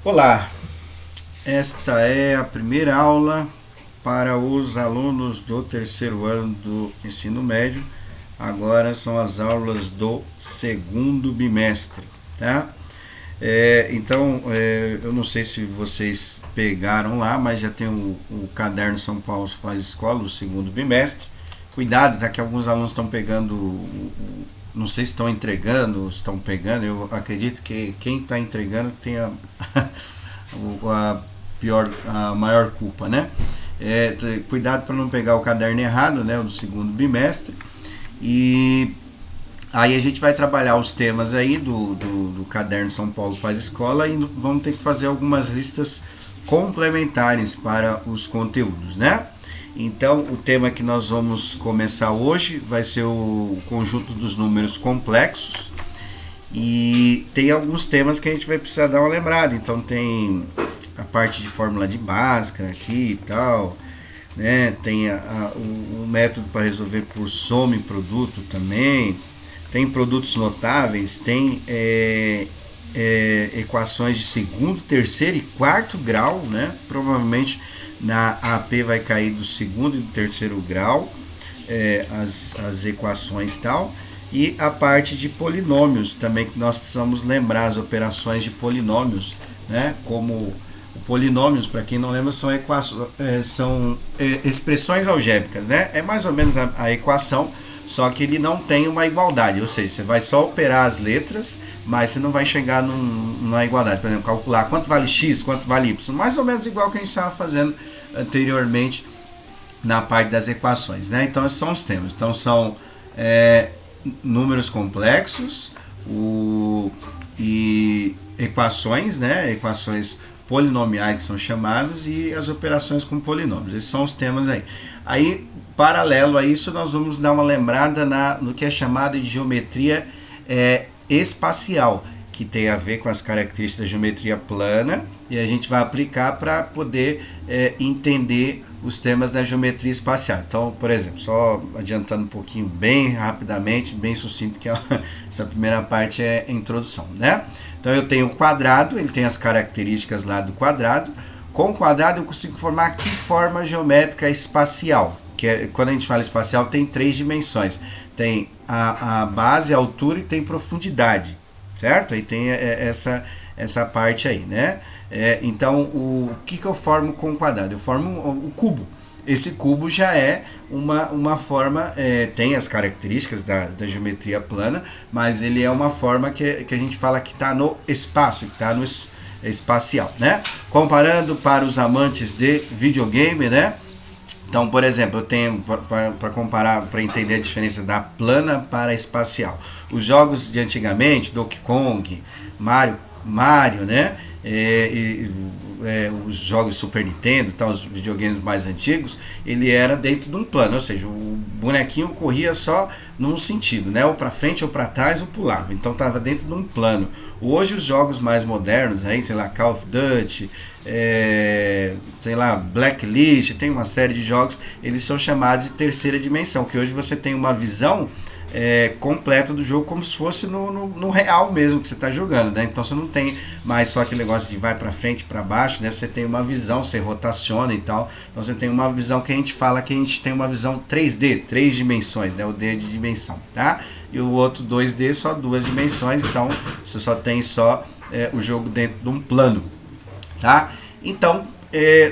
Olá, esta é a primeira aula para os alunos do terceiro ano do ensino médio. Agora são as aulas do segundo bimestre, tá? Eu não sei se vocês pegaram lá, mas já tem o caderno São Paulo faz escola, o segundo bimestre. Cuidado, tá que alguns alunos estão pegando, não sei se estão entregando, estão pegando. Eu acredito que quem está entregando tem a a maior culpa, né? Cuidado para não pegar o caderno errado, né? O do segundo bimestre. E aí a gente vai trabalhar os temas aí do caderno São Paulo faz escola e vamos ter que fazer algumas listas complementares para os conteúdos, né? Então, o tema que nós vamos começar hoje vai ser o conjunto dos números complexos e tem alguns temas que a gente vai precisar dar uma lembrada. Então, tem a parte de fórmula de Bhaskara aqui e tal, né? Tem o método para resolver por soma e produto também. Tem produtos notáveis, tem equações de segundo, terceiro e quarto grau, né? Provavelmente na AP vai cair do segundo e do terceiro grau, as equações e tal. E a parte de polinômios também, que nós precisamos lembrar as operações de polinômios, né? Como polinômios, para quem não lembra, são expressões algébricas, né? É mais ou menos a equação, só que ele não tem uma igualdade, ou seja, você vai só operar as letras, mas você não vai chegar numa igualdade. Por exemplo, calcular quanto vale x, quanto vale y, mais ou menos igual que a gente estava fazendo anteriormente na parte das equações, né? Então esses são os temas. Então são números complexos e equações, né? Equações polinomiais que são chamados e as operações com polinômios. Esses são os temas aí. Aí, paralelo a isso, nós vamos dar uma lembrada no que é chamado de geometria espacial, que tem a ver com as características da geometria plana, e a gente vai aplicar para poder entender os temas da geometria espacial. Então, por exemplo, só adiantando um pouquinho bem rapidamente, bem sucinto, que essa primeira parte é a introdução, né? Então eu tenho o quadrado, ele tem as características lá do quadrado. Com o quadrado eu consigo formar que forma geométrica espacial, quando a gente fala espacial tem 3 dimensões. Tem a base, a altura e tem profundidade, certo? Aí tem essa parte aí, né? Então, o que eu formo com o quadrado? Eu formo o cubo. Esse cubo já é uma forma, tem as características da geometria plana, mas ele é uma forma que a gente fala que está no espaço, que está no espacial, né? Comparando para os amantes de videogame, né? Então, por exemplo, eu tenho para comparar, para entender a diferença da plana para a espacial. Os jogos de antigamente, Donkey Kong, Mario, né? Os jogos Super Nintendo, tá, os videogames mais antigos, ele era dentro de um plano, ou seja, o bonequinho corria só num sentido, né? Ou para frente ou para trás ou pulava. Então estava dentro de um plano. Hoje os jogos mais modernos, aí, sei lá, Call of Duty, sei lá, Blacklist, tem uma série de jogos, eles são chamados de terceira dimensão, que hoje você tem uma visão completa do jogo como se fosse no real mesmo que você está jogando, né? Então você não tem mais só aquele negócio de vai para frente, para baixo, né? Você tem uma visão, você rotaciona e tal. Então você tem uma visão que a gente fala que a gente tem uma visão 3D, 3 dimensões, né? O D de dimensão, tá? E o outro 2D só 2 dimensões, então você só tem o jogo dentro de um plano, tá? Então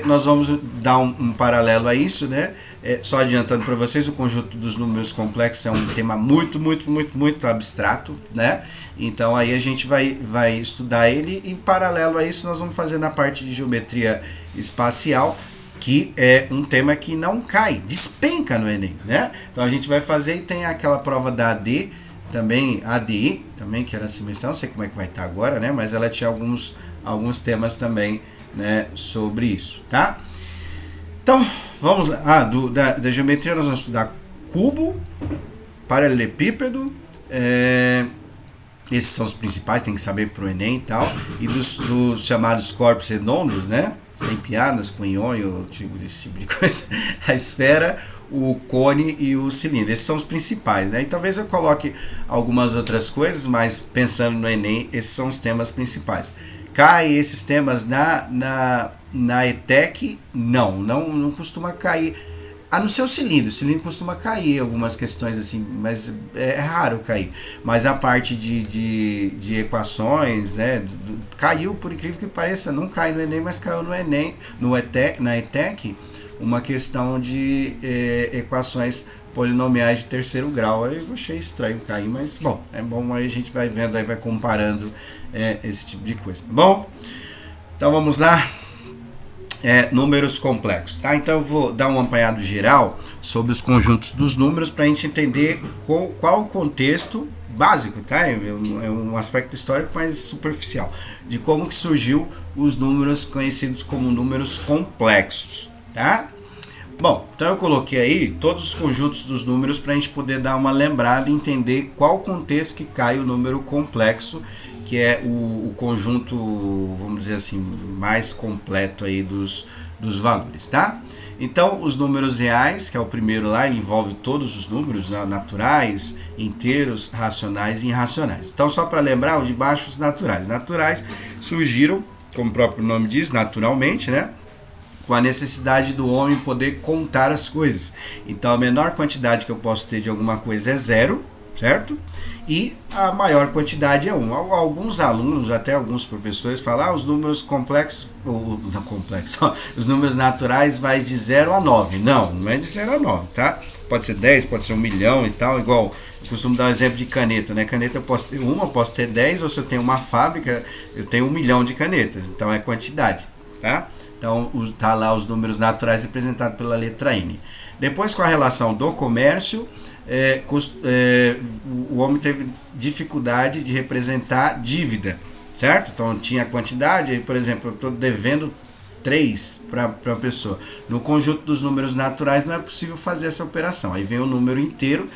nós vamos dar um paralelo a isso, né? Só adiantando para vocês, o conjunto dos números complexos é um tema muito abstrato, né? Então aí a gente vai estudar ele e paralelo a isso nós vamos fazer na parte de geometria espacial, que é um tema que não cai, despenca no Enem, né? Então a gente vai fazer e tem aquela prova da AD, também ADI, também que era semestral, não sei como é que vai estar agora, né? Mas ela tinha alguns temas também, né, sobre isso, tá? Então, vamos lá. Da geometria nós vamos estudar cubo, paralelepípedo, esses são os principais, tem que saber para o Enem e tal, e dos chamados corpos redondos, né? Sem piadas, com ionho, esse tipo de coisa. A esfera, o cone e o cilindro. Esses são os principais, né? E talvez eu coloque algumas outras coisas, mas pensando no Enem, esses são os temas principais. Cai esses temas na ETEC? Não costuma cair. A não ser o cilindro costuma cair algumas questões assim, mas é raro cair. Mas a parte de equações, né, caiu, por incrível que pareça, não cai no Enem, mas caiu no Enem, na ETEC, uma questão de equações polinomiais de terceiro grau. Aí eu achei estranho cair, mas bom, é bom, aí a gente vai vendo, aí vai comparando esse tipo de coisa. Bom, então vamos lá. Números complexos, tá? Então eu vou dar um apanhado geral sobre os conjuntos dos números para a gente entender qual o contexto básico, tá? É um aspecto histórico mais superficial de como que surgiu os números conhecidos como números complexos, tá? Bom, então eu coloquei aí todos os conjuntos dos números para a gente poder dar uma lembrada e entender qual contexto que cai o número complexo, que é o conjunto, vamos dizer assim, mais completo aí dos valores, tá? Então, os números reais, que é o primeiro lá, ele envolve todos os números, né, naturais, inteiros, racionais e irracionais. Então, só para lembrar, os de baixo, os naturais. Naturais surgiram, como o próprio nome diz, naturalmente, né? Com a necessidade do homem poder contar as coisas. Então, a menor quantidade que eu posso ter de alguma coisa é zero, certo? E a maior quantidade é 1. Alguns alunos, até alguns professores, falam os números complexos, não complexos, os números naturais vai de 0 a 9. Não é de 0 a 9, tá? Pode ser 10, pode ser 1 milhão e tal, igual eu costumo dar um exemplo de caneta, né? Caneta eu posso ter uma, posso ter 10, ou se eu tenho uma fábrica, eu tenho 1 milhão de canetas, então é quantidade, tá? Então tá lá os números naturais representados pela letra N. Depois, com a relação do comércio, o homem teve dificuldade de representar dívida, certo? Então tinha a quantidade, aí, por exemplo, eu estou devendo 3 para uma pessoa. No conjunto dos números naturais não é possível fazer essa operação. Aí vem o número inteiro,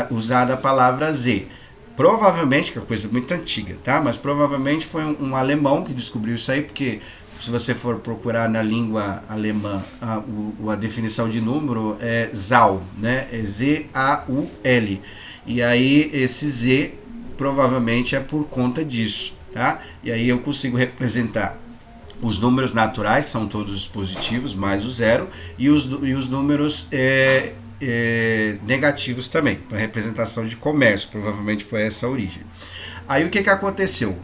usada a palavra Z. Provavelmente, que é uma coisa muito antiga, tá? Mas provavelmente foi um alemão que descobriu isso aí, porque se você for procurar na língua alemã a definição de número é Zaul, né? É Z-A-U-L. E aí esse Z provavelmente é por conta disso, tá? E aí eu consigo representar os números naturais, são todos os positivos, mais o zero, e os números negativos também, para representação de comércio, provavelmente foi essa a origem. Aí o que aconteceu?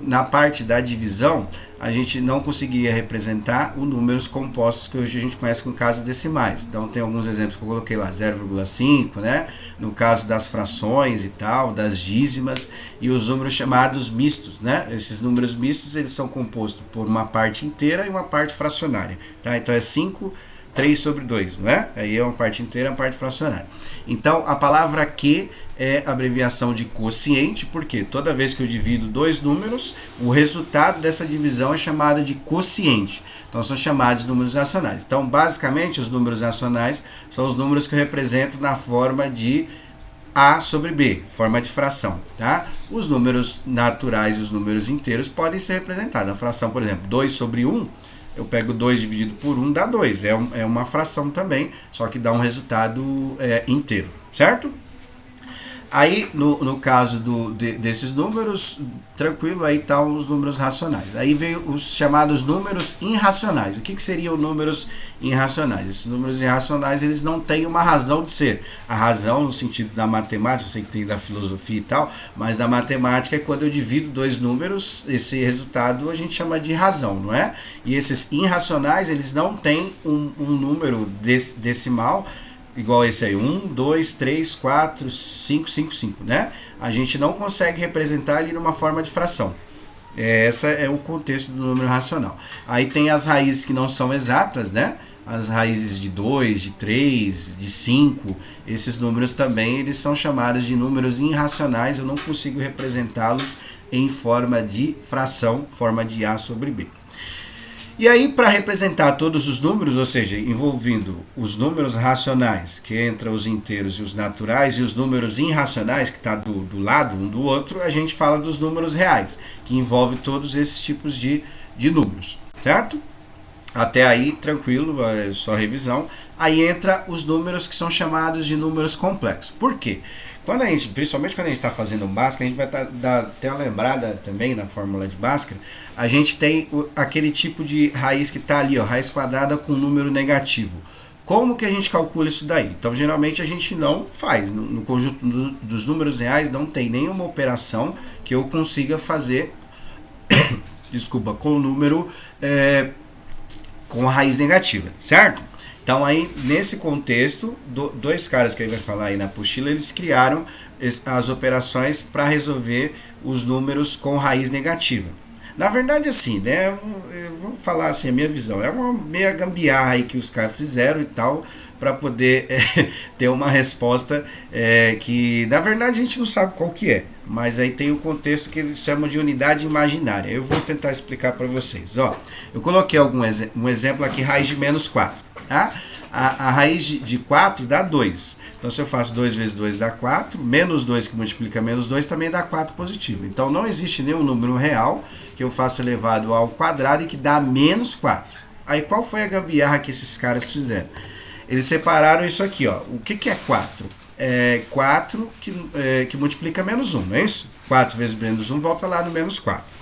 Na parte da divisão, a gente não conseguia representar os números compostos que hoje a gente conhece com casas decimais. Então tem alguns exemplos que eu coloquei lá, 0,5, né? No caso das frações e tal, das dízimas, e os números chamados mistos, né? Esses números mistos, eles são compostos por uma parte inteira e uma parte fracionária, tá? Então é 5, 3 sobre 2, não é? Aí é uma parte inteira e uma parte fracionária. Então a palavra que é abreviação de quociente, porque toda vez que eu divido dois números, o resultado dessa divisão é chamado de quociente. Então são chamados de números racionais. Então basicamente os números racionais são os números que eu represento na forma de A sobre B, forma de fração, tá? Os números naturais e os números inteiros podem ser representados. A fração, por exemplo, 2 sobre 1, eu pego 2 dividido por 1, dá 2. É uma fração também, só que dá um resultado inteiro, certo? Aí, no caso desses números, tranquilo, aí estão os números racionais. Aí veio os chamados números irracionais. O que seriam números irracionais? Esses números irracionais, eles não têm uma razão de ser. A razão, no sentido da matemática, eu sei que tem da filosofia e tal, mas da matemática é quando eu divido dois números, esse resultado a gente chama de razão, não é? E esses irracionais, eles não têm um número decimal, igual esse aí, 1, 2, 3, 4, 5, 5, 5, né? A gente não consegue representar ele numa forma de fração. Esse é o contexto do número racional. Aí tem as raízes que não são exatas, né? As raízes de 2, de 3, de 5, esses números também, eles são chamados de números irracionais, eu não consigo representá-los em forma de fração, forma de A sobre B. E aí, para representar todos os números, ou seja, envolvendo os números racionais, que entra os inteiros e os naturais, e os números irracionais, que está do lado um do outro, a gente fala dos números reais, que envolve todos esses tipos de números, certo? Até aí, tranquilo, é só revisão. Aí entra os números que são chamados de números complexos. Por quê? Quando a gente, principalmente quando a gente está fazendo Bhaskara, a gente vai dar até uma lembrada também na fórmula de Bhaskara, a gente tem aquele tipo de raiz que está ali, ó, raiz quadrada com número negativo. Como que a gente calcula isso daí? Então, geralmente a gente não faz. No conjunto dos números reais não tem nenhuma operação que eu consiga fazer, desculpa, com o número com a raiz negativa, certo? Então aí, nesse contexto, dois caras que ele vai falar aí na apostila, eles criaram as operações para resolver os números com raiz negativa. Na verdade, assim, né, eu vou falar assim, a minha visão, é uma meia gambiarra aí que os caras fizeram e tal, para poder ter uma resposta que, na verdade, a gente não sabe qual que é, mas aí tem o contexto que eles chamam de unidade imaginária. Eu vou tentar explicar para vocês. Ó, eu coloquei um exemplo aqui, raiz de menos 4. Tá? A raiz de 4 dá 2. Então, se eu faço 2 vezes 2 dá 4, menos 2 que multiplica menos 2 também dá 4 positivo. Então, não existe nenhum número real que eu faça elevado ao quadrado e que dá menos 4. Aí, qual foi a gambiarra que esses caras fizeram? Eles separaram isso aqui, ó. O que é 4? É 4 que multiplica menos 1, não é isso? 4 vezes menos 1 volta lá no menos 4.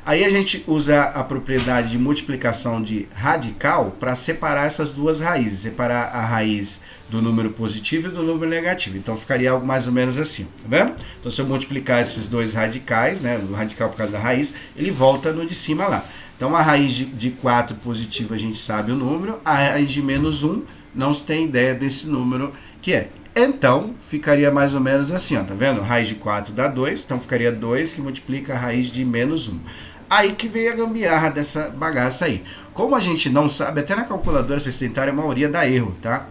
Aí a gente usa a propriedade de multiplicação de radical para separar essas duas raízes, separar a raiz do número positivo e do número negativo. Então ficaria algo mais ou menos assim, tá vendo? Então se eu multiplicar esses dois radicais, né, o radical por causa da raiz, ele volta no de cima lá. Então a raiz de 4 positivo a gente sabe o número, a raiz de menos 1 não se tem ideia desse número que é. Então, ficaria mais ou menos assim, ó, tá vendo? Raiz de 4 dá 2, então ficaria 2 que multiplica a raiz de menos 1. Aí que veio a gambiarra dessa bagaça aí. Como a gente não sabe, até na calculadora vocês a maioria dá erro, tá?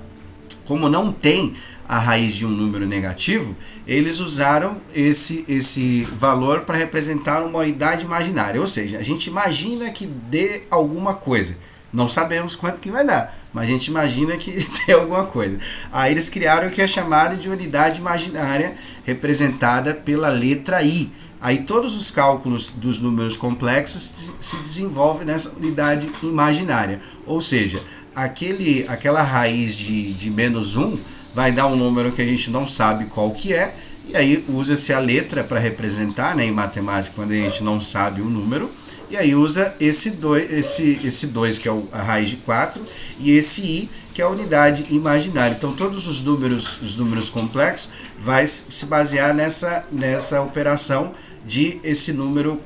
Como não tem a raiz de um número negativo, eles usaram esse valor para representar uma unidade imaginária. Ou seja, a gente imagina que dê alguma coisa. Não sabemos quanto que vai dar, mas a gente imagina que tem alguma coisa. Aí eles criaram o que é chamado de unidade imaginária, representada pela letra I. Aí todos os cálculos dos números complexos se desenvolvem nessa unidade imaginária. Ou seja, aquela raiz de menos 1 vai dar um número que a gente não sabe qual que é, e aí usa-se a letra para representar, né, em matemática, quando a gente não sabe o número, e aí usa esse 2 que é a raiz de 4, e esse I, que é a unidade imaginária. Então todos os números complexos vai se basear nessa operação de esse número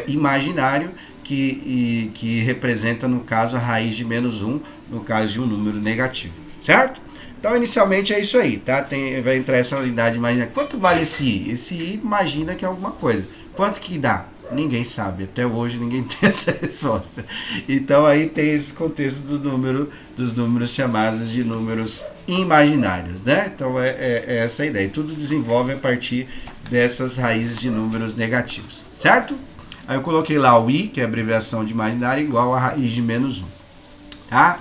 imaginário que representa, no caso, a raiz de menos 1, no caso de um número negativo, certo? Então, inicialmente é isso aí, tá? Vai entrar essa unidade imaginária. Quanto vale esse I? Esse I imagina que é alguma coisa. Quanto que dá? Ninguém sabe, até hoje ninguém tem essa resposta. Então aí tem esse contexto dos números chamados de números imaginários, né? Então é essa a ideia. Tudo desenvolve a partir dessas raízes de números negativos, certo? Aí eu coloquei lá o I, que é a abreviação de imaginário, igual a raiz de menos 1, tá?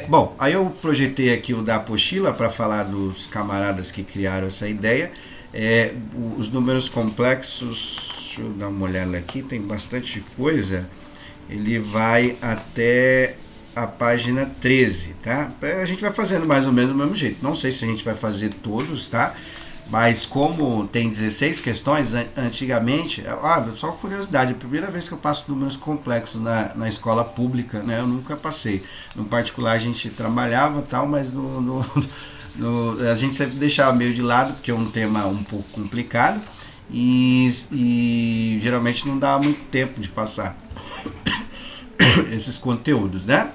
Bom, aí eu projetei aqui o da apostila para falar dos camaradas que criaram essa ideia. Os números complexos, deixa eu dar uma olhada aqui, tem bastante coisa. Ele vai até a página 13, tá? A gente vai fazendo mais ou menos do mesmo jeito. Não sei se a gente vai fazer todos, tá? Mas como tem 16 questões, antigamente, só curiosidade, a primeira vez que eu passo números complexos na escola pública, né? Eu nunca passei. No particular a gente trabalhava tal, mas a gente sempre deixava meio de lado, porque é um tema um pouco complicado e geralmente não dava muito tempo de passar esses conteúdos, né?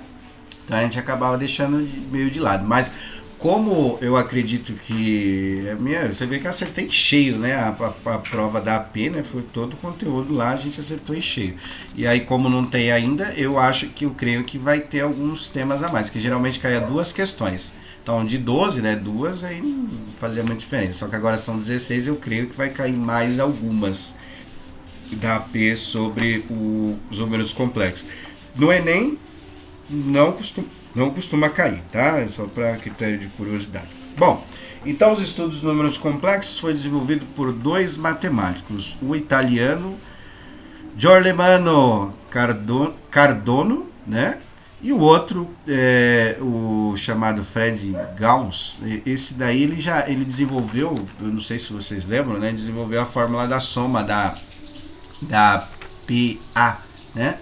Então a gente acabava deixando meio de lado, mas como eu acredito que você vê que eu acertei cheio, né? A prova da AP, né? Foi todo o conteúdo lá, a gente acertou em cheio. E aí, como não tem ainda, eu creio que vai ter alguns temas a mais, que geralmente caia 2 questões. Então, de 12, né? 2 aí não fazia muita diferença. Só que agora são 16, eu creio que vai cair mais algumas da AP sobre os números complexos. No Enem, não costuma cair, tá? É só para critério de curiosidade. Bom, então os estudos de números complexos foi desenvolvido por 2 matemáticos, o italiano Giorlemano Cardano né? E o outro, o chamado Fred Gauss, esse daí ele desenvolveu, eu não sei se vocês lembram, né? Desenvolveu a fórmula da soma da PA, né?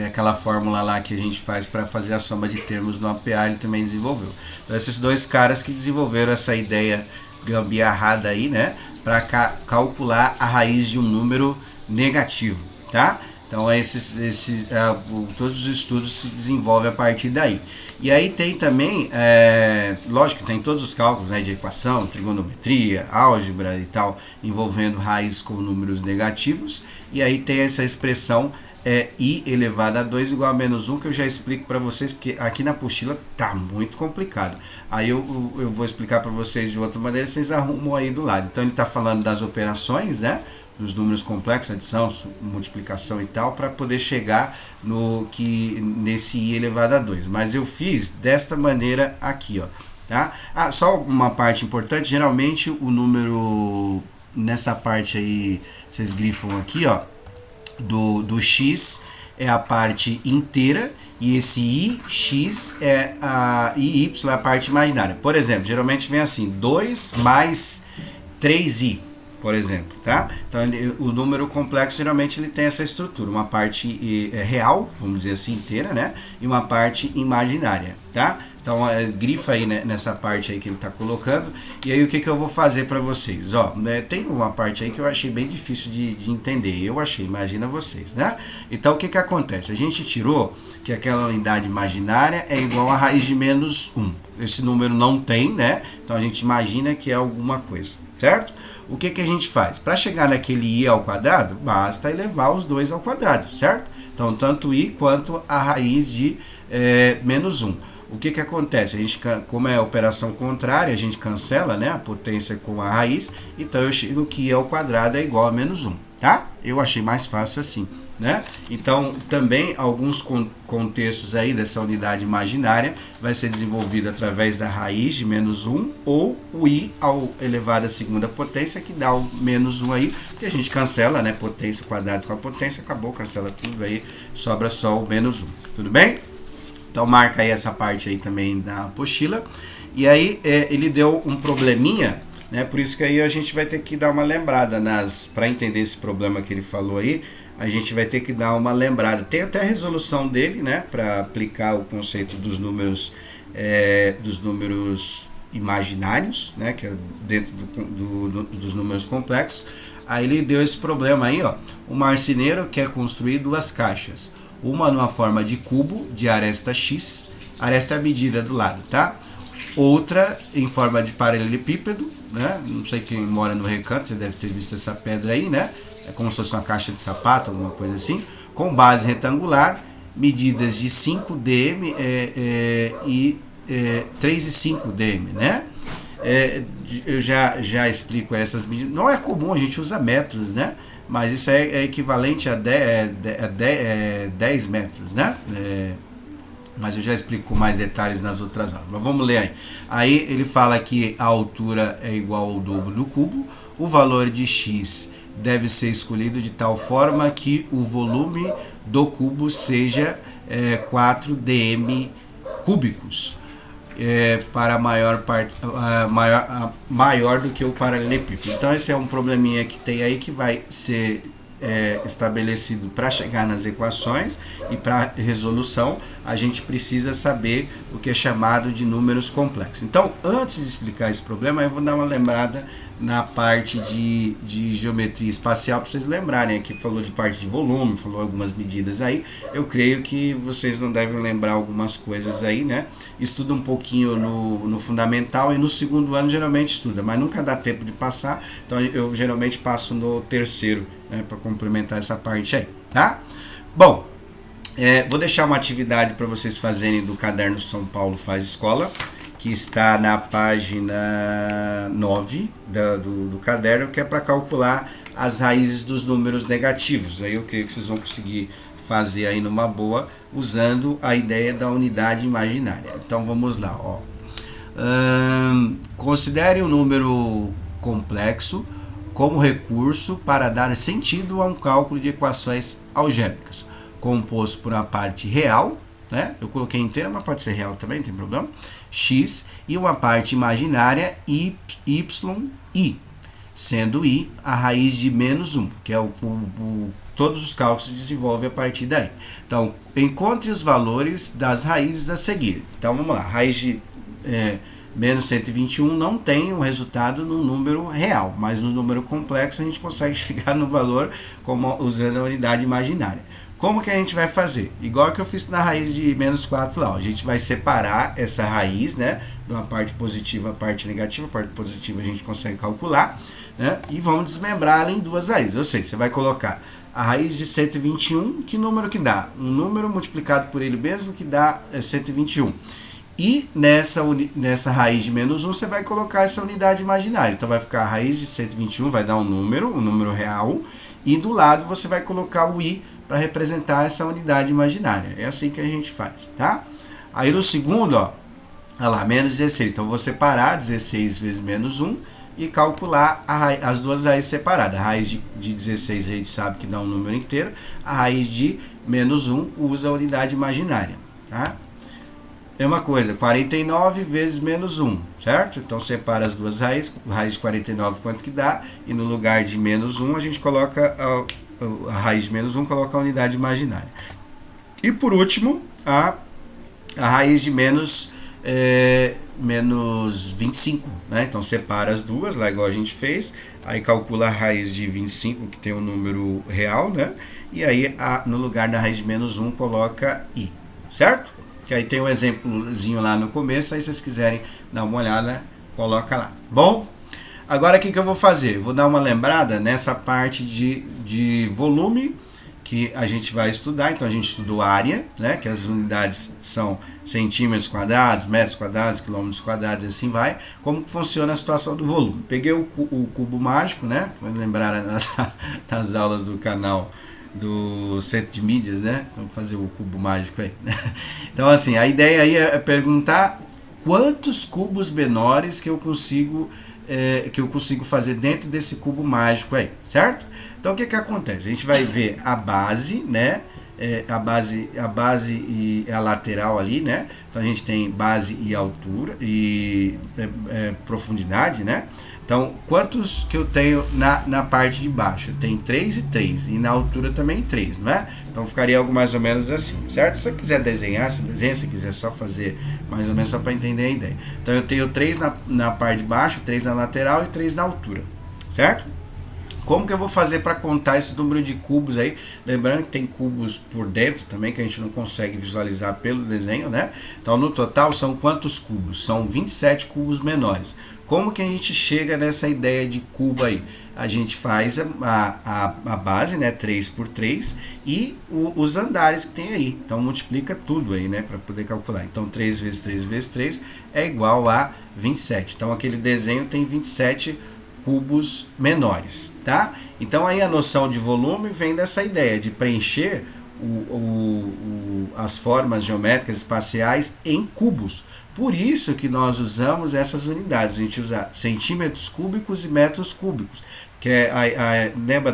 Aquela fórmula lá que a gente faz para fazer a soma de termos no APA, ele também desenvolveu. Então esses dois caras que desenvolveram essa ideia gambiarrada aí, né? Para calcular a raiz de um número negativo, tá? Então todos os estudos se desenvolvem a partir daí. E aí tem também, lógico, tem todos os cálculos, né, de equação, trigonometria, álgebra e tal, envolvendo raiz com números negativos. E aí tem essa expressão i elevado a 2 igual a menos 1, que eu já explico para vocês, porque aqui na apostila tá muito complicado. Aí eu vou explicar para vocês de outra maneira, vocês arrumam aí do lado. Então ele está falando das operações, né? Dos números complexos, adição, multiplicação e tal, para poder chegar nesse i elevado a 2. Mas eu fiz desta maneira aqui, ó, tá? Só uma parte importante, geralmente o número nessa parte aí, vocês grifam aqui, ó, do x é a parte inteira e esse ix y é a parte imaginária. Por exemplo, geralmente vem assim, 2 mais 3i. Por exemplo, tá? Então o número complexo geralmente ele tem essa estrutura, uma parte real, vamos dizer assim, inteira, né? E uma parte imaginária, tá? Então grifa aí, né, nessa parte aí que ele está colocando. E aí o que eu vou fazer para vocês? Ó, tem uma parte aí que eu achei bem difícil de entender. Eu achei, imagina vocês, né? Então o que acontece? A gente tirou que aquela unidade imaginária é igual a raiz de menos 1. Esse número não tem, né? Então a gente imagina que é alguma coisa, certo? O que a gente faz? Para chegar naquele i ao quadrado, basta elevar os dois ao quadrado, certo? Então, tanto i quanto a raiz de menos 1. O que acontece? A gente, como é a operação contrária, a gente cancela, né, a potência com a raiz, então eu chego que i ao quadrado é igual a menos 1, tá? Eu achei mais fácil assim, né? Então, também alguns contextos aí dessa unidade imaginária vai ser desenvolvido através da raiz de menos 1 ou o i ao elevado à segunda potência, que dá o menos 1 aí, porque a gente cancela, né, potência quadrado com a potência, acabou, cancela tudo aí, sobra só o menos 1, tudo bem? Então marca aí essa parte aí também da apostila. E aí ele deu um probleminha, né? Por isso que aí a gente vai ter que dar uma lembrada para entender esse problema que ele falou aí. A gente vai ter que dar uma lembrada. Tem até a resolução dele, né? Para aplicar o conceito dos números imaginários, né? Que é dentro dos números complexos. Aí ele deu esse problema aí, ó. O marceneiro quer construir duas caixas. Uma numa forma de cubo de aresta x, aresta é a medida do lado, tá? Outra em forma de paralelepípedo, né? Não sei quem mora no Recanto, você deve ter visto essa pedra aí, né? É como se fosse uma caixa de sapato, alguma coisa assim. Com base retangular, medidas de 5 dm e 3 e 5 dm, né? Eu já explico essas medidas. Não é comum, a gente usa metros, né? Mas isso é equivalente a 10 metros, né? Mas eu já explico com mais detalhes nas outras aulas. Mas vamos ler aí. Aí ele fala que a altura é igual ao dobro do cubo. O valor de x deve ser escolhido de tal forma que o volume do cubo seja 4 dm cúbicos. Para a maior parte maior do que o paralelepípedo. Então esse é um probleminha que tem aí que vai ser estabelecido para chegar nas equações, e para resolução a gente precisa saber o que é chamado de números complexos. Então, antes de explicar esse problema, eu vou dar uma lembrada na parte de geometria espacial, para vocês lembrarem. Aqui falou de parte de volume, falou algumas medidas aí. Eu creio que vocês não devem lembrar algumas coisas aí, né? Estuda um pouquinho no fundamental, e no segundo ano geralmente estuda, mas nunca dá tempo de passar, então eu geralmente passo no terceiro, né, para complementar essa parte aí, tá? Bom, vou deixar uma atividade para vocês fazerem do caderno São Paulo Faz Escola, que está na página 9 do caderno, que é para calcular as raízes dos números negativos. Aí eu creio que vocês vão conseguir fazer aí numa boa, usando a ideia da unidade imaginária. Então vamos lá, ó. Considere um número complexo como recurso para dar sentido a um cálculo de equações algébricas, composto por uma parte real, né? Eu coloquei inteira, mas pode ser real também, não tem problema. X e uma parte imaginária y, sendo i a raiz de menos 1, que é todos os cálculos se desenvolvem a partir daí. Então, encontre os valores das raízes a seguir. Então, vamos lá. Raiz de menos 121 não tem um resultado no número real, mas no número complexo a gente consegue chegar no valor usando a unidade imaginária. Como que a gente vai fazer? Igual que eu fiz na raiz de menos 4 lá. A gente vai separar essa raiz, né? De uma parte positiva a parte negativa. A parte positiva a gente consegue calcular, né? E vamos desmembrar ela em duas raízes. Ou seja, você vai colocar a raiz de 121, que número que dá? Um número multiplicado por ele mesmo que dá 121. E nessa raiz de menos 1 você vai colocar essa unidade imaginária. Então vai ficar a raiz de 121, vai dar um número real. E do lado você vai colocar o i para representar essa unidade imaginária. É assim que a gente faz, tá? Aí no segundo, ó, olha lá, menos 16. Então eu vou separar 16 vezes menos 1 e calcular as duas raízes separadas. A raiz de 16 a gente sabe que dá um número inteiro. A raiz de menos 1 usa a unidade imaginária, tá? Mesma coisa, 49 vezes menos 1, certo? Então separa as duas raízes, raiz de 49 quanto que dá, e no lugar de menos 1 a gente coloca a raiz de menos 1, coloca a unidade imaginária. E por último, a raiz de menos 25, né? Então separa as duas, lá igual a gente fez, aí calcula a raiz de 25, que tem um número real, né? E aí no lugar da raiz de menos 1 coloca i, certo? Que aí tem um exemplozinho lá no começo, aí se vocês quiserem dar uma olhada, coloca lá. Bom, agora o que eu vou fazer? Eu vou dar uma lembrada nessa parte de volume que a gente vai estudar. Então a gente estudou área, né, que as unidades são centímetros quadrados, metros quadrados, quilômetros quadrados e assim vai. Como que funciona a situação do volume? Peguei o cubo mágico, né, para lembrar das aulas do canal do centro de mídias, né? Vamos fazer o cubo mágico aí. Então, assim, a ideia aí é perguntar quantos cubos menores que eu consigo fazer dentro desse cubo mágico aí, certo? Então, o que acontece? A gente vai ver a base, né? A base e a lateral ali, né? Então a gente tem base e altura e profundidade, né? Então, quantos que eu tenho na parte de baixo? Eu tenho 3 e 3, e na altura também 3, não é? Então ficaria algo mais ou menos assim, certo? Se você quiser desenhar, você desenha, se quiser só fazer mais ou menos só para entender a ideia. Então eu tenho 3 na parte de baixo, 3 na lateral e 3 na altura, certo? Como que eu vou fazer para contar esse número de cubos aí? Lembrando que tem cubos por dentro também, que a gente não consegue visualizar pelo desenho, né? Então no total são quantos cubos? São 27 cubos menores. Como que a gente chega nessa ideia de cubo aí? A gente faz a base, né, 3 por 3, e os andares que tem aí. Então multiplica tudo aí, né, para poder calcular. Então 3 vezes 3 vezes 3 é igual a 27. Então aquele desenho tem 27 cubos menores, tá? Então aí a noção de volume vem dessa ideia de preencher as formas geométricas espaciais em cubos. Por isso que nós usamos essas unidades. A gente usa centímetros cúbicos e metros cúbicos. Que lembra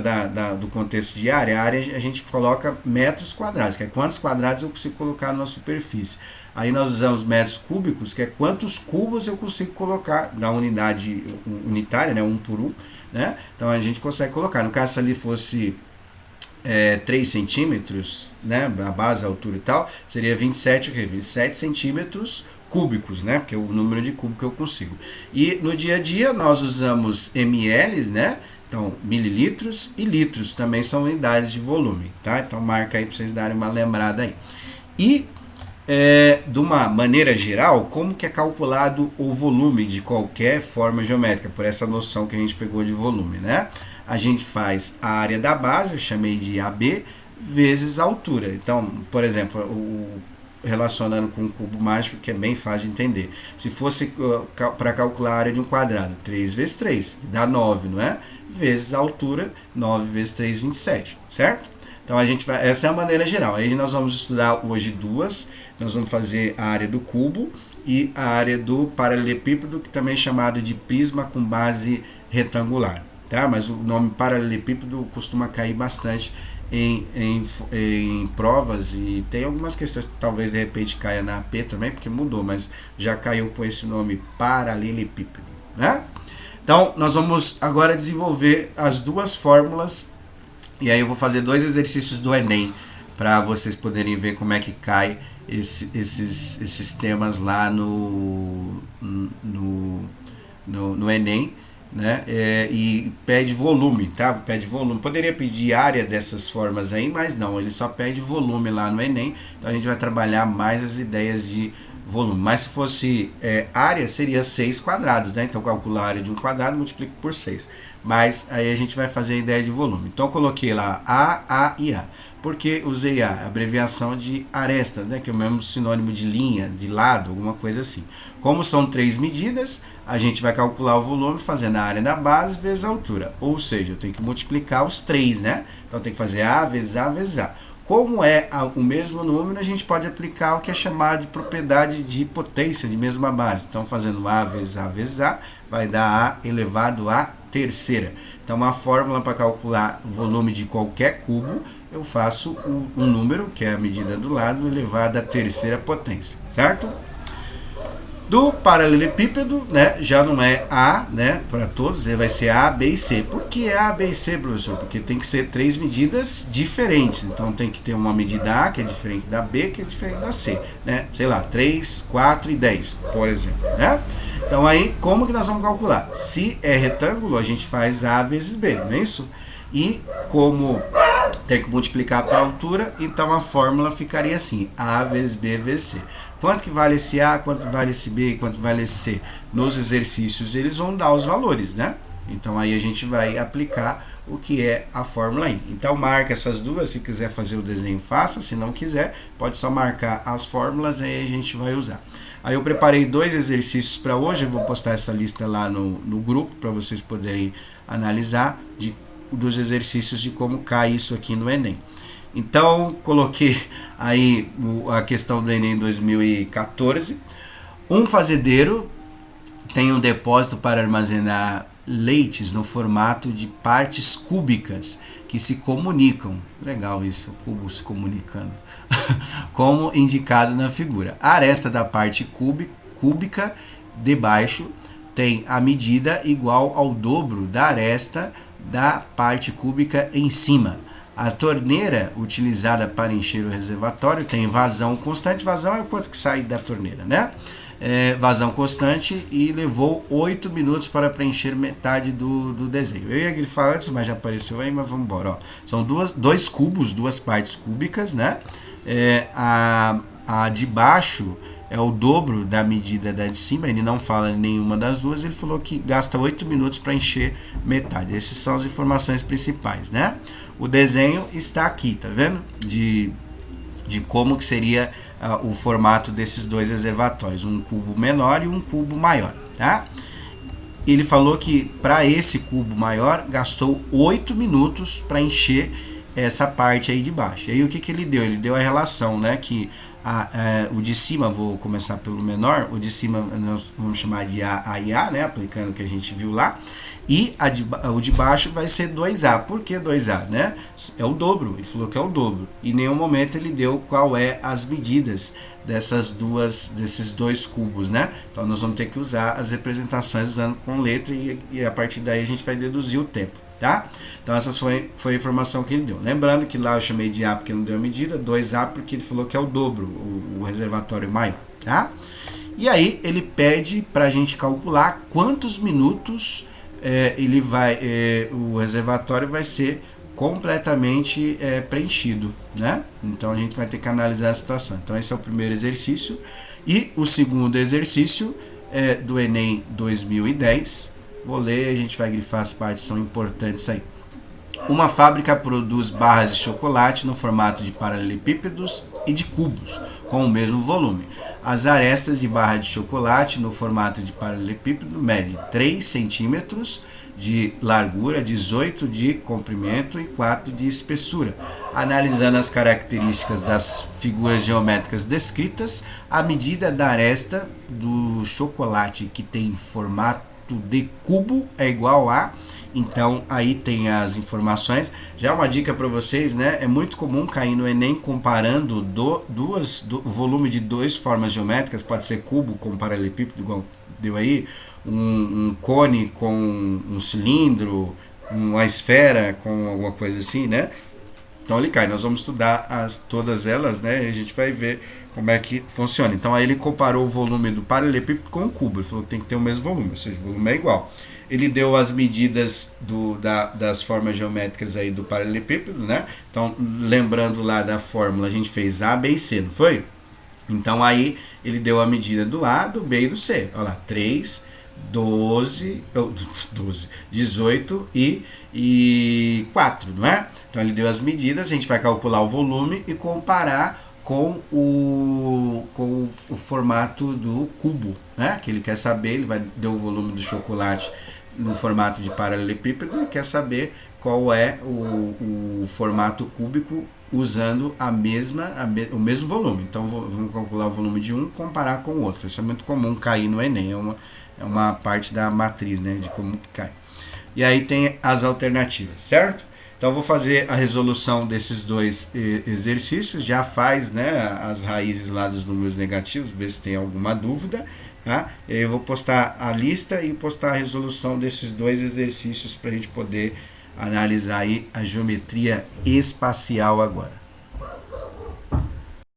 do contexto de área? A área a gente coloca metros quadrados, que é quantos quadrados eu consigo colocar numa superfície. Aí nós usamos metros cúbicos, que é quantos cubos eu consigo colocar na unidade unitária, né, 1 por 1. Né? Então a gente consegue colocar. No caso, se ali fosse 3 centímetros, né, a base, a altura e tal, seria 27 centímetros cúbicos, né, porque é o número de cubo que eu consigo. E no dia a dia nós usamos ml, né, então mililitros e litros também são unidades de volume, tá? Então marca aí para vocês darem uma lembrada aí. E de uma maneira geral, como que é calculado o volume de qualquer forma geométrica, por essa noção que a gente pegou de volume, né? A gente faz a área da base, eu chamei de AB, vezes a altura. Então, por exemplo, relacionando com o cubo mágico, que é bem fácil de entender. Se fosse para calcular a área de um quadrado, 3 vezes 3, dá 9, não é? Vezes a altura, 9 vezes 3, 27, certo? Então, essa é a maneira geral. Aí nós vamos estudar hoje duas. Nós vamos fazer a área do cubo e a área do paralelepípedo, que também é chamado de prisma com base retangular. Tá? Mas o nome paralelepípedo costuma cair bastante em provas, e tem algumas questões que talvez de repente caia na AP também, porque mudou, mas já caiu com esse nome paralelepípedo, né? Então nós vamos agora desenvolver as duas fórmulas, e aí eu vou fazer 2 exercícios do Enem para vocês poderem ver como é que cai esses temas lá no Enem, né? E pede volume, tá? Pede volume. Poderia pedir área dessas formas aí, mas não, ele só pede volume lá no Enem. Então a gente vai trabalhar mais as ideias de volume. Mas se fosse área, seria 6 quadrados, né? Então calcula a área de um quadrado, multiplica por 6. Mas aí a gente vai fazer a ideia de volume. Então eu coloquei lá A e A. Por que usei A? Abreviação de arestas, né? Que é o mesmo sinônimo de linha, de lado, alguma coisa assim. Como são 3 medidas, a gente vai calcular o volume fazendo a área da base vezes a altura. Ou seja, eu tenho que multiplicar os 3, né? Então tem que fazer A vezes A vezes A. Como é o mesmo número, a gente pode aplicar o que é chamado de propriedade de potência de mesma base. Então fazendo A vezes A, vai dar A elevado a terceira. Então uma fórmula para calcular o volume de qualquer cubo, eu faço um número, que é a medida do lado, elevado à terceira potência, certo? Do paralelepípedo, né, já não é A, né, para todos, vai ser A, B e C. Por que A, B e C, professor? Porque tem que ser 3 medidas diferentes. Então tem que ter uma medida A, que é diferente da B, que é diferente da C, né? Sei lá, 3, 4 e 10, por exemplo, né? Então aí, como que nós vamos calcular? Se é retângulo, a gente faz A vezes B, não é isso? E como tem que multiplicar para a altura, então a fórmula ficaria assim, A vezes B vezes C. Quanto que vale esse A, quanto vale esse B, quanto vale esse C? Nos exercícios eles vão dar os valores, né? Então aí a gente vai aplicar o que é a fórmula aí. Então marca essas duas, se quiser fazer o desenho faça, se não quiser pode só marcar as fórmulas, aí a gente vai usar. Aí eu preparei 2 exercícios para hoje, eu vou postar essa lista lá no grupo para vocês poderem analisar dos exercícios de como cai isso aqui no Enem. Então coloquei aí a questão do Enem 2014. Um fazendeiro tem um depósito para armazenar leites no formato de partes cúbicas que se comunicam. Legal isso, cubo se comunicando. Como indicado na figura. A aresta da parte cúbica de baixo tem a medida igual ao dobro da aresta da parte cúbica em cima. A torneira utilizada para encher o reservatório tem vazão constante. Vazão é o quanto que sai da torneira, né? Vazão constante, e levou 8 minutos para preencher metade do desenho. Eu ia grifar antes, mas já apareceu aí, mas vamos embora. Ó. São dois cubos, 2 partes cúbicas, né? A de baixo é o dobro da medida da de cima, ele não fala nenhuma das duas, ele falou que gasta 8 minutos para encher metade. Essas são as informações principais, né? O desenho está aqui, tá vendo? De como que seria o formato desses 2 reservatórios, um cubo menor e um cubo maior, tá? Ele falou que para esse cubo maior gastou 8 minutos para encher essa parte aí de baixo. E aí o que ele deu? Ele deu a relação, né, que o de cima, vou começar pelo menor, o de cima nós vamos chamar de A e A, né, aplicando o que a gente viu lá, e o de baixo vai ser 2A. Por que 2A? Né? É o dobro, ele falou que é o dobro. Em nenhum momento ele deu qual é as medidas desses 2 cubos, né? Então nós vamos ter que usar as representações usando com letra, e a partir daí a gente vai deduzir o tempo. Tá? Então essa foi a informação que ele deu. Lembrando que lá eu chamei de A porque não deu a medida, 2A porque ele falou que é o dobro, o reservatório maior. Tá? E aí ele pede para a gente calcular quantos minutos o reservatório vai ser completamente preenchido, né? Então a gente vai ter que analisar a situação. Então esse é o primeiro exercício. E o segundo exercício é do Enem 2010. Vou ler, a gente vai grifar as partes que são importantes aí. Uma fábrica produz barras de chocolate no formato de paralelepípedos e de cubos, com o mesmo volume. As arestas de barra de chocolate no formato de paralelepípedo medem 3 centímetros de largura, 18 de comprimento e 4 de espessura. Analisando as características das figuras geométricas descritas, a medida da aresta do chocolate que tem formato formato de cubo é igual a... Então aí tem as informações. Já uma dica para vocês, né? É muito comum cair no Enem comparando o volume de duas formas geométricas, pode ser cubo com paralelepípedo, igual deu aí, um cone com um cilindro, uma esfera com alguma coisa assim, né? Então ele cai. Nós vamos estudar todas elas, né? E a gente vai ver como é que funciona. Então aí ele comparou o volume do paralelepípedo com o cubo. Ele falou que tem que ter o mesmo volume, ou seja, o volume é igual. Ele deu as medidas das formas geométricas aí do paralelepípedo, né? Então, lembrando lá da fórmula, a gente fez A, B e C, não foi? Então aí ele deu a medida do A, do B e do C. Olha lá, 3, 18 e 4, não é? Então ele deu as medidas, a gente vai calcular o volume e comparar com o formato do cubo, né? Que ele quer saber, ele vai dar o volume do chocolate no formato de paralelepípedo e quer saber qual é o formato cúbico usando o mesmo volume. Então vamos calcular o volume de um, comparar com o outro. Isso é muito comum cair no Enem, é uma parte da matriz, né, de como que cai. E aí tem as alternativas, certo? Então eu vou fazer a resolução desses dois exercícios, já faz, né, as raízes lá dos números negativos, ver se tem alguma dúvida. Tá? Eu vou postar a lista e postar a resolução desses dois exercícios para a gente poder analisar aí a geometria espacial agora.